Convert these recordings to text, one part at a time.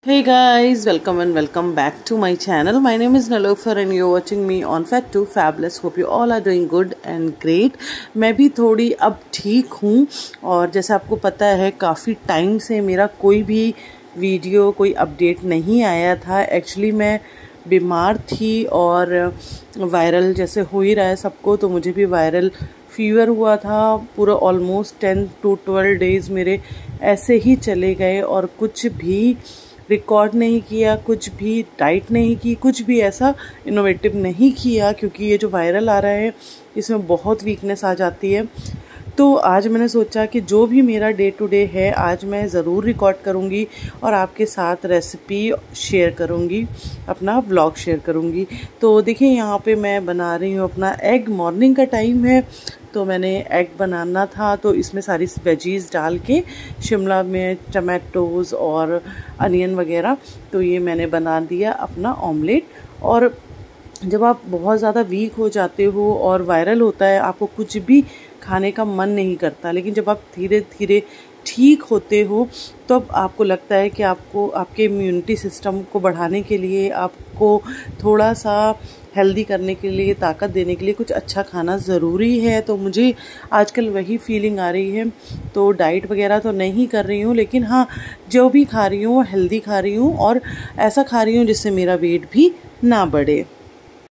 Hey guys, welcome and welcome back to my channel. My name is Nalofer and you're watching me on Fat2 Fabulous. Hope you all are doing good and great. मैं भी थोड़ी अब ठीक हूँ और जैसे आपको पता है काफ़ी टाइम से मेरा कोई भी वीडियो कोई अपडेट नहीं आया था। एक्चुअली मैं बीमार थी और वायरल जैसे हो ही रहा है सबको, तो मुझे भी वायरल फीवर हुआ था। पूरा ऑलमोस्ट 10 to 12 डेज़ मेरे ऐसे ही चले गए और कुछ भी रिकॉर्ड नहीं किया, कुछ भी डाइट नहीं की, कुछ भी ऐसा इनोवेटिव नहीं किया, क्योंकि ये जो वायरल आ रहा है इसमें बहुत वीकनेस आ जाती है। तो आज मैंने सोचा कि जो भी मेरा डे टू डे है आज मैं ज़रूर रिकॉर्ड करूँगी और आपके साथ रेसिपी शेयर करूँगी, अपना व्लॉग शेयर करूँगी। तो देखिए यहाँ पे मैं बना रही हूँ अपना एग। मॉर्निंग का टाइम है तो मैंने एग बनाना था, तो इसमें सारी वेजीज डाल के शिमला मिर्च, टमाटोज़ और अनियन वगैरह, तो ये मैंने बना दिया अपना ऑमलेट। और जब आप बहुत ज़्यादा वीक हो जाते हो और वायरल होता है, आपको कुछ भी खाने का मन नहीं करता, लेकिन जब आप धीरे धीरे ठीक होते हो तब आपको लगता है कि आपको आपके इम्यूनिटी सिस्टम को बढ़ाने के लिए, आपको थोड़ा सा हेल्दी करने के लिए, ताकत देने के लिए कुछ अच्छा खाना ज़रूरी है। तो मुझे आजकल वही फीलिंग आ रही है। तो डाइट वगैरह तो नहीं कर रही हूँ, लेकिन हाँ जो भी खा रही हूँ वो हेल्दी खा रही हूँ और ऐसा खा रही हूँ जिससे मेरा वेट भी ना बढ़े।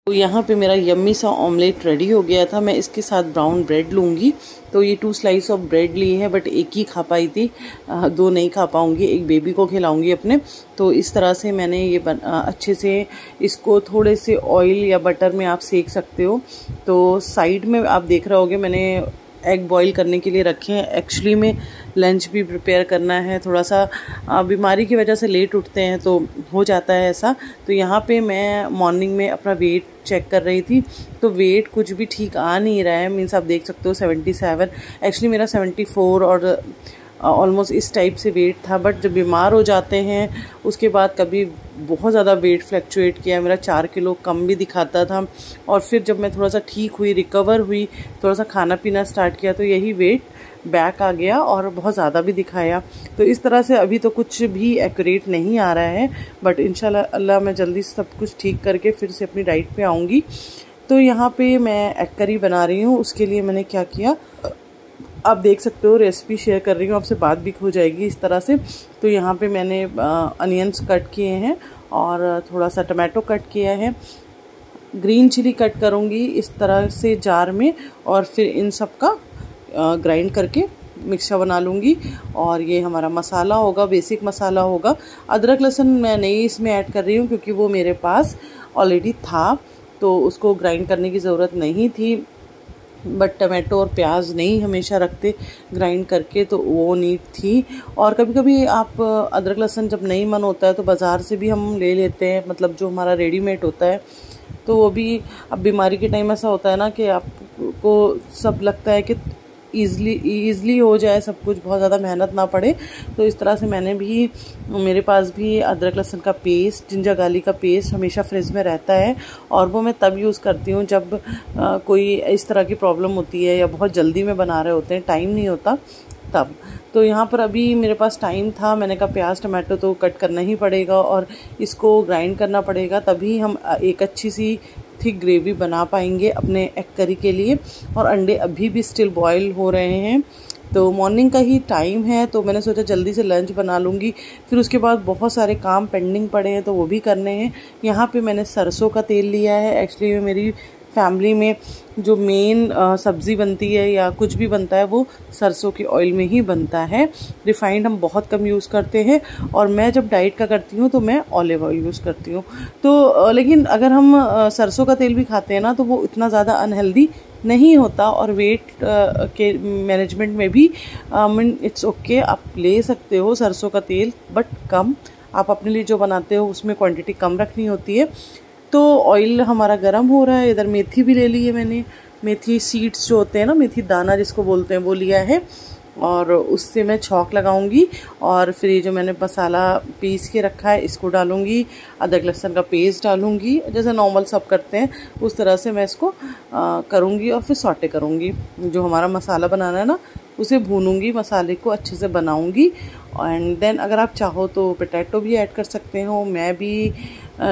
तो यहाँ पे मेरा यम्मी सा ऑमलेट रेडी हो गया था। मैं इसके साथ ब्राउन ब्रेड लूँगी। तो ये 2 स्लाइस ऑफ ब्रेड ली है, बट एक ही खा पाई थी, 2 नहीं खा पाऊँगी, एक बेबी को खिलाऊँगी अपने। तो इस तरह से मैंने ये अच्छे से इसको थोड़े से ऑयल या बटर में आप सेक सकते हो। तो साइड में आप देख रहे होगे मैंने एग बॉईल करने के लिए रखे हैं। एक्चुअली में लंच भी प्रिपेयर करना है, थोड़ा सा बीमारी की वजह से लेट उठते हैं तो हो जाता है ऐसा। तो यहाँ पे मैं मॉर्निंग में अपना वेट चेक कर रही थी, तो वेट कुछ भी ठीक आ नहीं रहा है। मीन्स आप देख सकते हो 77, एक्चुअली मेरा 74 और ऑलमोस्ट इस टाइप से वेट था। बट जब बीमार हो जाते हैं उसके बाद कभी बहुत ज़्यादा वेट फ्लक्चुएट किया, मेरा 4 किलो कम भी दिखाता था। और फिर जब मैं थोड़ा सा ठीक हुई, रिकवर हुई, थोड़ा सा खाना पीना स्टार्ट किया, तो यही वेट बैक आ गया और बहुत ज़्यादा भी दिखाया। तो इस तरह से अभी तो कुछ भी एक्यूरेट नहीं आ रहा है, बट इंशाल्लाह अल्लाह मैं जल्दी सब कुछ ठीक करके फिर से अपनी डाइट पे आऊँगी। तो यहाँ पे मैं एग करी बना रही हूँ। उसके लिए मैंने क्या किया आप देख सकते हो, रेसिपी शेयर कर रही हूँ आपसे, बात भी हो जाएगी इस तरह से। तो यहाँ पे मैंने अनियंस कट किए हैं और थोड़ा सा टमाटो कट किया है, ग्रीन चिली कट करूँगी इस तरह से जार में, और फिर इन सब का ग्राइंड करके मिक्सचर बना लूँगी। और ये हमारा मसाला होगा, बेसिक मसाला होगा। अदरक लहसुन मैं नहीं इसमें ऐड कर रही हूँ क्योंकि वो मेरे पास ऑलरेडी था, तो उसको ग्राइंड करने की ज़रूरत नहीं थी। बट टमाटो और प्याज नहीं हमेशा रखते ग्राइंड करके, तो वो नीड थी। और कभी कभी आप अदरक लहसुन जब नहीं मन होता है तो बाज़ार से भी हम ले लेते हैं, मतलब जो हमारा रेडीमेड होता है। तो वो भी अब बीमारी के टाइम ऐसा होता है ना कि आपको सब लगता है कि ईज़िली हो जाए सब कुछ, बहुत ज़्यादा मेहनत ना पड़े। तो इस तरह से मैंने भी, मेरे पास भी अदरक लहसुन का पेस्ट, जिंजर गार्लिक का पेस्ट हमेशा फ्रिज में रहता है, और वो मैं तब यूज़ करती हूँ जब कोई इस तरह की प्रॉब्लम होती है या बहुत जल्दी में बना रहे होते हैं, टाइम नहीं होता तब। तो यहाँ पर अभी मेरे पास टाइम था, मैंने कहा प्याज टमाटो तो कट करना ही पड़ेगा और इसको ग्राइंड करना पड़ेगा, तभी हम एक अच्छी सी थिक ग्रेवी बना पाएंगे अपने एग करी के लिए। और अंडे अभी भी स्टिल बॉयल हो रहे हैं। तो मॉर्निंग का ही टाइम है, तो मैंने सोचा जल्दी से लंच बना लूँगी। फिर उसके बाद बहुत सारे काम पेंडिंग पड़े हैं तो वो भी करने हैं। यहाँ पे मैंने सरसों का तेल लिया है। एक्चुअली मेरी फैमिली में जो मेन सब्ज़ी बनती है या कुछ भी बनता है वो सरसों के ऑयल में ही बनता है। रिफाइंड हम बहुत कम यूज़ करते हैं, और मैं जब डाइट का करती हूँ तो मैं ऑलिव ऑयल यूज़ करती हूँ। तो लेकिन अगर हम सरसों का तेल भी खाते हैं ना तो वो इतना ज़्यादा अनहेल्दी नहीं होता, और वेट के मैनेजमेंट में भी इट्स ओके, आप ले सकते हो सरसों का तेल, बट कम। आप अपने लिए जो बनाते हो उसमें क्वांटिटी कम रखनी होती है। तो ऑयल हमारा गर्म हो रहा है। इधर मेथी भी ले ली है मैंने, मेथी सीड्स जो होते हैं ना, मेथी दाना जिसको बोलते हैं, वो लिया है। और उससे मैं छौंक लगाऊंगी। और फिर ये जो मैंने मसाला पीस के रखा है इसको डालूंगी, अदरक लहसुन का पेस्ट डालूंगी, जैसे नॉर्मल सब करते हैं उस तरह से मैं इसको करूंगी और फिर सॉटे करूंगी। जो हमारा मसाला बनाना है ना उसे भूनूंगी, मसाले को अच्छे से बनाऊंगी। एंड देन अगर आप चाहो तो पोटैटो भी ऐड कर सकते हो, मैं भी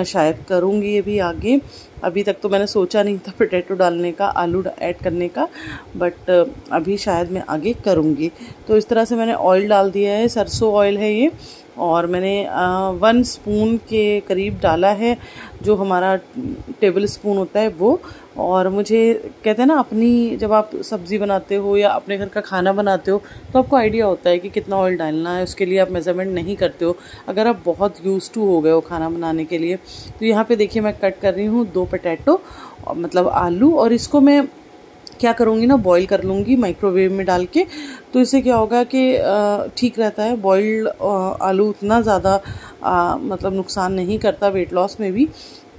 शायद करूँगी ये भी आगे। अभी तक तो मैंने सोचा नहीं था पोटैटो डालने का, आलू ऐड करने का, बट अभी शायद मैं आगे करूँगी। तो इस तरह से मैंने ऑयल डाल दिया है, सरसों ऑयल है ये, और मैंने 1 स्पून के करीब डाला है, जो हमारा टेबल स्पून होता है वो। और मुझे कहते हैं ना, अपनी जब आप सब्ज़ी बनाते हो या अपने घर का खाना बनाते हो तो आपको आइडिया होता है कि कितना ऑयल डालना है, उसके लिए आप मेज़रमेंट नहीं करते हो अगर आप बहुत यूज़ टू हो गए हो खाना बनाने के लिए। तो यहाँ पे देखिए मैं कट कर रही हूँ 2 पोटैटो, मतलब आलू, और इसको मैं क्या करूँगी ना, बॉईल कर लूँगी माइक्रोवेव में डाल के। तो इससे क्या होगा कि ठीक रहता है। बॉइल्ड आलू उतना ज़्यादा मतलब नुकसान नहीं करता वेट लॉस में भी।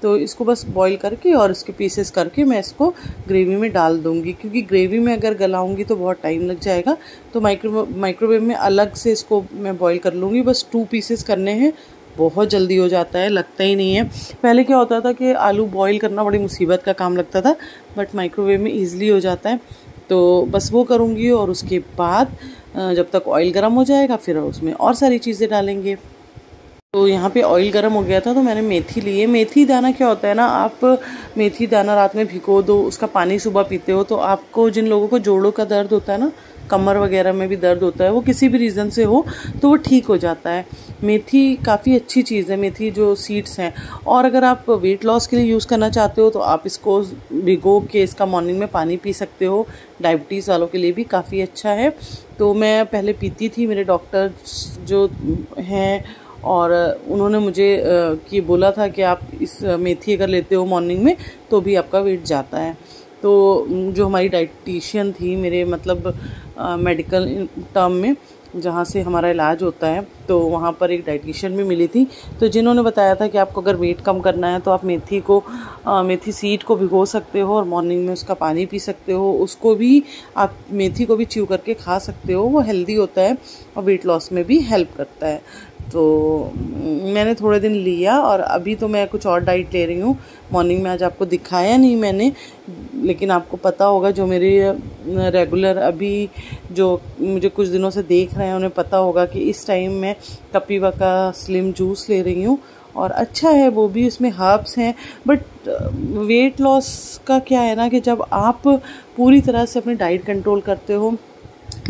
तो इसको बस बॉईल करके और इसके पीसेस करके मैं इसको ग्रेवी में डाल दूँगी, क्योंकि ग्रेवी में अगर गलाऊँगी तो बहुत टाइम लग जाएगा। तो माइक्रोवेव में अलग से इसको मैं बॉईल कर लूँगी। बस 2 पीसेस करने हैं, बहुत जल्दी हो जाता है, लगता ही नहीं है। पहले क्या होता था कि आलू बॉईल करना बड़ी मुसीबत का काम लगता था, बट माइक्रोवेव में ईज़िली हो जाता है। तो बस वो करूँगी और उसके बाद जब तक ऑयल गर्म हो जाएगा फिर उसमें और सारी चीज़ें डालेंगे। तो यहाँ पे ऑयल गर्म हो गया था तो मैंने मेथी ली है। मेथी दाना क्या होता है ना, आप मेथी दाना रात में भिगो दो, उसका पानी सुबह पीते हो तो आपको, जिन लोगों को जोड़ों का दर्द होता है ना, कमर वगैरह में भी दर्द होता है, वो किसी भी रीज़न से हो तो वो ठीक हो जाता है। मेथी काफ़ी अच्छी चीज़ है, मेथी जो सीड्स हैं। और अगर आप वेट लॉस के लिए यूज़ करना चाहते हो तो आप इसको भिगो के इसका मॉर्निंग में पानी पी सकते हो, डायबिटीज़ वालों के लिए भी काफ़ी अच्छा है। तो मैं पहले पीती थी, मेरे डॉक्टर जो हैं और उन्होंने मुझे कि बोला था कि आप इस मेथी अगर लेते हो मॉर्निंग में तो भी आपका वेट जाता है। तो जो हमारी डाइटिशियन थी मेरे, मतलब मेडिकल टर्म में जहाँ से हमारा इलाज होता है, तो वहाँ पर एक डाइटिशियन भी मिली थी, तो जिन्होंने बताया था कि आपको अगर वेट कम करना है तो आप मेथी सीड को भिगो सकते हो और मॉर्निंग में उसका पानी पी सकते हो। उसको भी आप मेथी को भी च्यू करके खा सकते हो, वो हेल्दी होता है और वेट लॉस में भी हेल्प करता है। तो मैंने थोड़े दिन लिया और अभी तो मैं कुछ और डाइट ले रही हूँ। मॉर्निंग में आज आपको दिखाया नहीं मैंने, लेकिन आपको पता होगा, जो मेरे रेगुलर अभी जो मुझे कुछ दिनों से देख रहे हैं उन्हें पता होगा कि इस टाइम मैं कपिवा का स्लिम जूस ले रही हूँ, और अच्छा है वो भी, उसमें हर्ब्स हैं। बट वेट लॉस का क्या है ना कि जब आप पूरी तरह से अपनी डाइट कंट्रोल करते हो,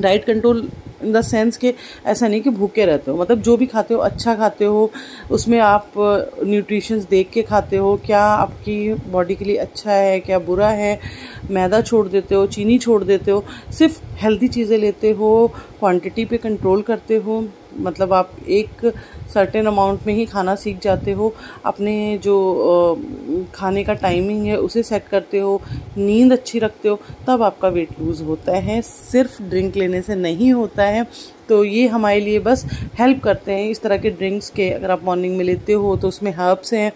diet control in the sense कि ऐसा नहीं कि भूखे रहते हो, मतलब जो भी खाते हो अच्छा खाते हो, उसमें आप न्यूट्रिशंस देख के खाते हो, क्या आपकी बॉडी के लिए अच्छा है क्या बुरा है, मैदा छोड़ देते हो, चीनी छोड़ देते हो, सिर्फ हेल्दी चीज़ें लेते हो, क्वांटिटी पे कंट्रोल करते हो, मतलब आप एक सर्टेन अमाउंट में ही खाना सीख जाते हो, अपने जो खाने का टाइमिंग है उसे सेट करते हो, नींद अच्छी रखते हो, तब आपका वेट लूज़ होता है, सिर्फ ड्रिंक लेने से नहीं होता है। तो ये हमारे लिए बस हेल्प करते हैं इस तरह के ड्रिंक्स के, अगर आप मॉर्निंग में लेते हो तो उसमें हर्ब्स हैं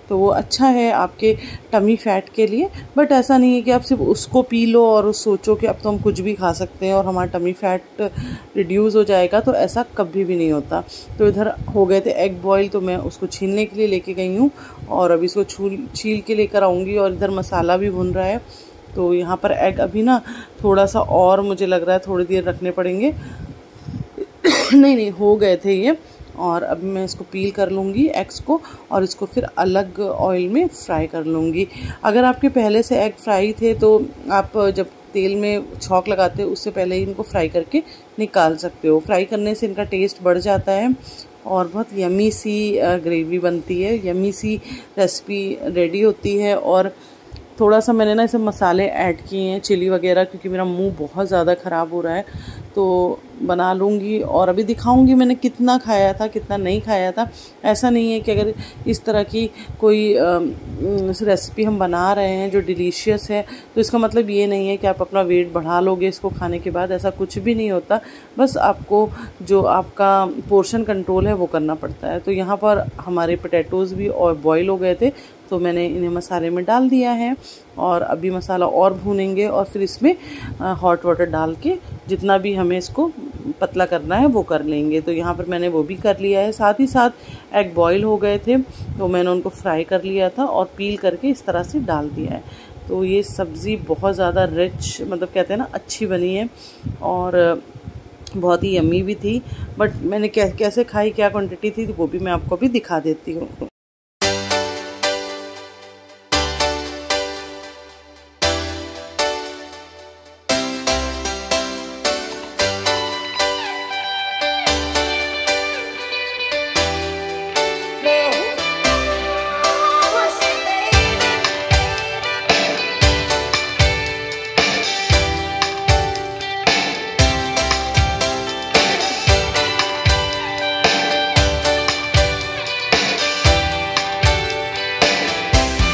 तो वो अच्छा है आपके टमी फैट के लिए। बट ऐसा नहीं है कि आप सिर्फ उसको पी लो और सोचो कि अब तो हम कुछ भी खा सकते हैं और हमारा टमी फैट रिड्यूस हो जाएगा, तो ऐसा कभी भी नहीं होता। तो इधर हो गए थे एग बॉईल, तो मैं उसको छीलने के लिए लेके गई हूँ और अभी इसको छील के लेकर आऊँगी, और इधर मसाला भी भुन रहा है। तो यहाँ पर एग अभी ना थोड़ा सा और मुझे लग रहा है थोड़ी देर रखने पड़ेंगे नहीं हो गए थे ये। और अब मैं इसको पील कर लूँगी एग्स को, और इसको फिर अलग ऑयल में फ्राई कर लूँगी। अगर आपके पहले से एग फ्राई थे तो आप जब तेल में छौंक लगाते हो उससे पहले ही इनको फ्राई करके निकाल सकते हो। फ्राई करने से इनका टेस्ट बढ़ जाता है और बहुत यमी सी ग्रेवी बनती है, यमी सी रेसिपी रेडी होती है। और थोड़ा सा मैंने ना इसे मसाले ऐड किए हैं, चिली वगैरह, क्योंकि मेरा मुंह बहुत ज़्यादा ख़राब हो रहा है, तो बना लूँगी और अभी दिखाऊंगी मैंने कितना खाया था कितना नहीं खाया था। ऐसा नहीं है कि अगर इस तरह की कोई रेसिपी हम बना रहे हैं जो डिलीशियस है तो इसका मतलब ये नहीं है कि आप अपना वेट बढ़ा लोगे इसको खाने के बाद, ऐसा कुछ भी नहीं होता। बस आपको जो आपका पोर्शन कंट्रोल है वो करना पड़ता है। तो यहाँ पर हमारे पोटैटोज़ भी और बॉयल हो गए थे, तो मैंने इन्हें मसाले में डाल दिया है और अभी मसाला और भूनेंगे और फिर इसमें हॉट वाटर डाल के जितना भी हमें इसको पतला करना है वो कर लेंगे। तो यहाँ पर मैंने वो भी कर लिया है। साथ ही साथ एग बॉईल हो गए थे तो मैंने उनको फ्राई कर लिया था और पील करके इस तरह से डाल दिया है। तो ये सब्ज़ी बहुत ज़्यादा रिच, मतलब कहते हैं ना, अच्छी बनी है और बहुत ही यम्मी भी थी। बट मैंने कैसे खाई, क्या क्वांटिटी थी, वो भी मैं आपको भी दिखा देती हूँ।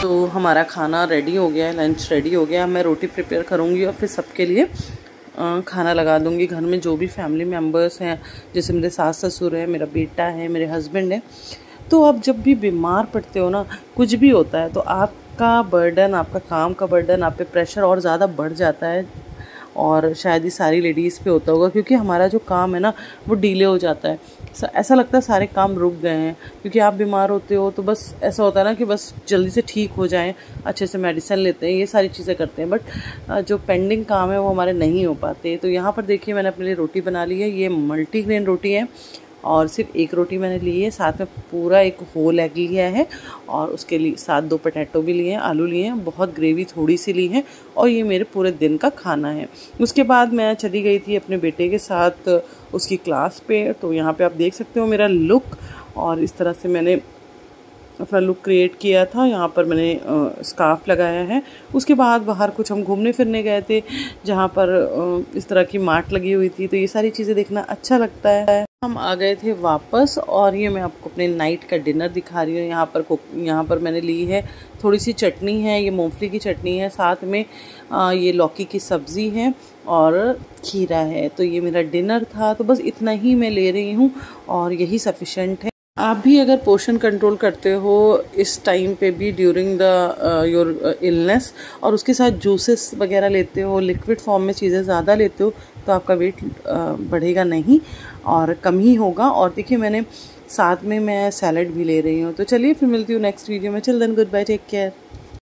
तो हमारा खाना रेडी हो गया है, लंच रेडी हो गया। मैं रोटी प्रिपेयर करूँगी और फिर सबके लिए खाना लगा दूँगी। घर में जो भी फैमिली मेम्बर्स हैं, जैसे मेरे सास ससुर है, मेरा बेटा है, मेरे हस्बैंड है। तो आप जब भी बीमार पड़ते हो ना, कुछ भी होता है, तो आपका बर्डन, आपका काम का बर्डन, आप पे प्रेशर और ज़्यादा बढ़ जाता है। और शायद ही सारी लेडीज़ पे होता होगा, क्योंकि हमारा जो काम है ना वो डिले हो जाता है। ऐसा लगता है सारे काम रुक गए हैं, क्योंकि आप बीमार होते हो तो बस ऐसा होता है ना कि बस जल्दी से ठीक हो जाएं, अच्छे से मेडिसिन लेते हैं, ये सारी चीज़ें करते हैं। बट जो पेंडिंग काम है वो हमारे नहीं हो पाते। तो यहाँ पर देखिए मैंने अपने लिए रोटी बना ली है। ये मल्टीग्रेन रोटी है और सिर्फ एक रोटी मैंने ली है, साथ में पूरा एक होल एग लिया है और उसके लिए साथ 2 पोटैटो भी लिए हैं, आलू लिए हैं, बहुत ग्रेवी थोड़ी सी ली है और ये मेरे पूरे दिन का खाना है। उसके बाद मैं चली गई थी अपने बेटे के साथ उसकी क्लास पे। तो यहाँ पे आप देख सकते हो मेरा लुक, और इस तरह से मैंने अपना लुक क्रिएट किया था। यहाँ पर मैंने स्कार्फ लगाया है। उसके बाद बाहर कुछ हम घूमने फिरने गए थे, जहाँ पर इस तरह की मार्ट लगी हुई थी, तो ये सारी चीज़ें देखना अच्छा लगता है। हम आ गए थे वापस और ये मैं आपको अपने नाइट का डिनर दिखा रही हूँ। यहाँ पर मैंने ली है थोड़ी सी चटनी है, ये मूंगफली की चटनी है, साथ में ये लौकी की सब्ज़ी है और खीरा है। तो ये मेरा डिनर था। तो बस इतना ही मैं ले रही हूँ और यही सफिशेंट है। आप भी अगर पोर्शन कंट्रोल करते हो इस टाइम पे भी, ड्यूरिंग द योर इलनेस, और उसके साथ जूसेस वगैरह लेते हो, लिक्विड फॉर्म में चीज़ें ज़्यादा लेते हो, तो आपका वेट बढ़ेगा नहीं और कम ही होगा। और देखिए मैंने साथ में मैं सैलड भी ले रही हूँ। तो चलिए फिर मिलती हूँ नेक्स्ट वीडियो में। चल then, goodbye, take care.